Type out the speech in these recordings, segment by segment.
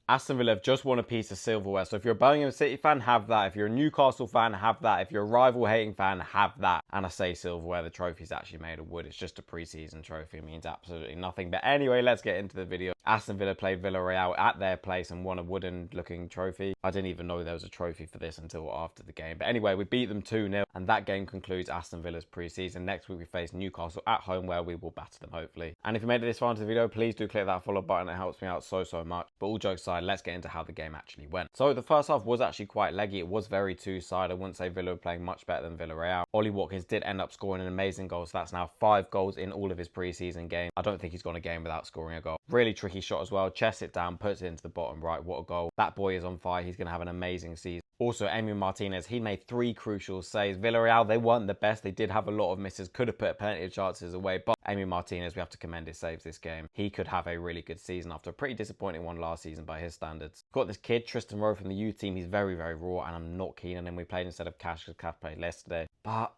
Aston Villa have just won a piece of silverware. So if you're a Birmingham City fan, have that. If you're a Newcastle fan, have that. If you're a rival hating fan, have that. And I say silverware, the trophy's actually made of wood. It's just a pre-season trophy. It means absolutely nothing. But anyway, let's get into the video. Aston Villa played Villareal at their place and won a wooden looking trophy. I didn't even know there was a trophy for this until after the game. But anyway, we beat them 2-0 and that game concludes Aston Villa's pre-season. Next week we face Newcastle at home where we will batter them hopefully. And if you made it this far into the video, please do click that follow button. It helps me out so much. But all jokes aside, let's get into how the game actually went. So the first half was actually quite leggy. It was very two-sided. I wouldn't say Villa were playing much better than Villareal. Ollie Watkins did end up scoring an amazing goal, so that's now 5 goals in all of his pre-season games. I don't think he's gone a game without scoring a goal. Really tricky shot as well. Chests it down, puts it into the bottom right. What a goal. That boy is on fire. He's going to have an amazing season. Also, Emi Martinez, he made 3 crucial saves. Villarreal, they weren't the best. They did have a lot of misses. Could have put plenty of chances away. But Emi Martinez, we have to commend his saves this game. He could have a really good season after a pretty disappointing one last season by his standards. Got this kid, Tristan Rowe from the U team. He's very raw and I'm not keen on him. We played instead of Cash because Cash played yesterday. But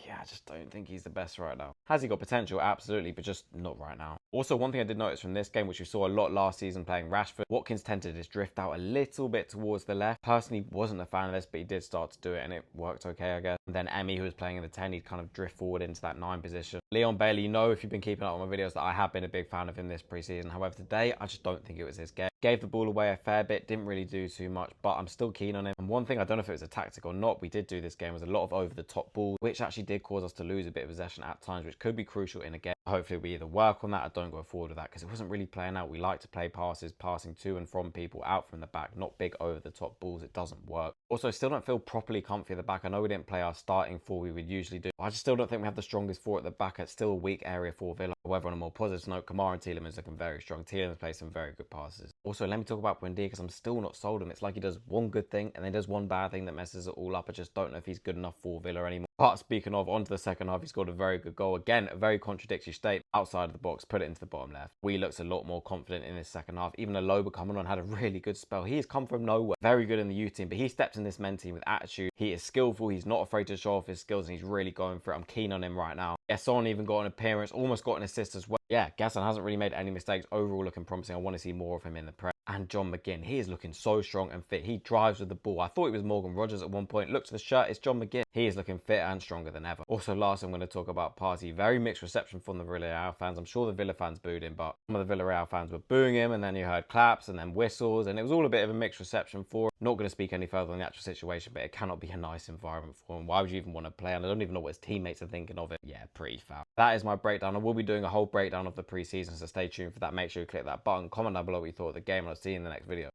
yeah, I just don't think he's the best right now. Has he got potential? Absolutely, but just not right now. Also, one thing I did notice from this game, which we saw a lot last season playing Rashford, Watkins tended to just drift out a little bit towards the left. Personally, wasn't a fan of this, but he did start to do it and it worked okay, I guess. And then Emi, who was playing in the 10, he'd kind of drift forward into that 9 position. Leon Bailey, you know, if you've been keeping up with my videos, that I have been a big fan of him this preseason. However, today, I just don't think it was his game. Gave the ball away a fair bit, didn't really do too much, but I'm still keen on him. And one thing, I don't know if it was a tactic or not, we did do this game, was a lot of over-the-top balls, which actually did cause us to lose a bit of possession at times, which could be crucial in a game. Hopefully we either work on that or don't go forward with that, because it wasn't really playing out. We like to play passes, passing to and from people out from the back, not big over-the-top balls. It doesn't work. Also, I still don't feel properly comfy at the back. I know we didn't play our starting 4 we would usually do. I just still don't think we have the strongest 4 at the back. It's still a weak area for Villa. However, on a more positive note, Kamara and Tielemans looking very strong. Tielemans plays some very good passes. Also, let me talk about Buendia, because I'm still not sold him. It's like he does one good thing and then does one bad thing that messes it all up. I just don't know if he's good enough for Villa anymore. But speaking of, onto the second half, he scored a very good goal. Again, a very contradictory state. Outside of the box, put it into the bottom left. We looked a lot more confident in this second half. Even Aloba coming on had a really good spell. He has come from nowhere. Very good in the youth team, but he steps in this men team with attitude. He is skillful. He's not afraid to show off his skills and he's really going for it. I'm keen on him right now. Gasson even got an appearance, almost got an assist as well. Yeah, Gasson hasn't really made any mistakes. Overall looking promising. I want to see more of him in the Prem. And John McGinn, he is looking so strong and fit. He drives with the ball. I thought it was Morgan Rogers at one point. Look to the shirt, it's John McGinn. He is looking fit and stronger than ever. Also, last I'm going to talk about Partey. Very mixed reception from the Villareal fans. I'm sure the Villa fans booed him, but some of the Villareal fans were booing him, and then you heard claps and then whistles, and it was all a bit of a mixed reception for him. Not going to speak any further on the actual situation, but it cannot be a nice environment for him. Why would you even want to play? And I don't even know what his teammates are thinking of it. Yeah, pretty foul. That is my breakdown. I will be doing a whole breakdown of the preseason, so stay tuned for that. Make sure you click that button, comment down below what you thought of the game, and I'll see you in the next video.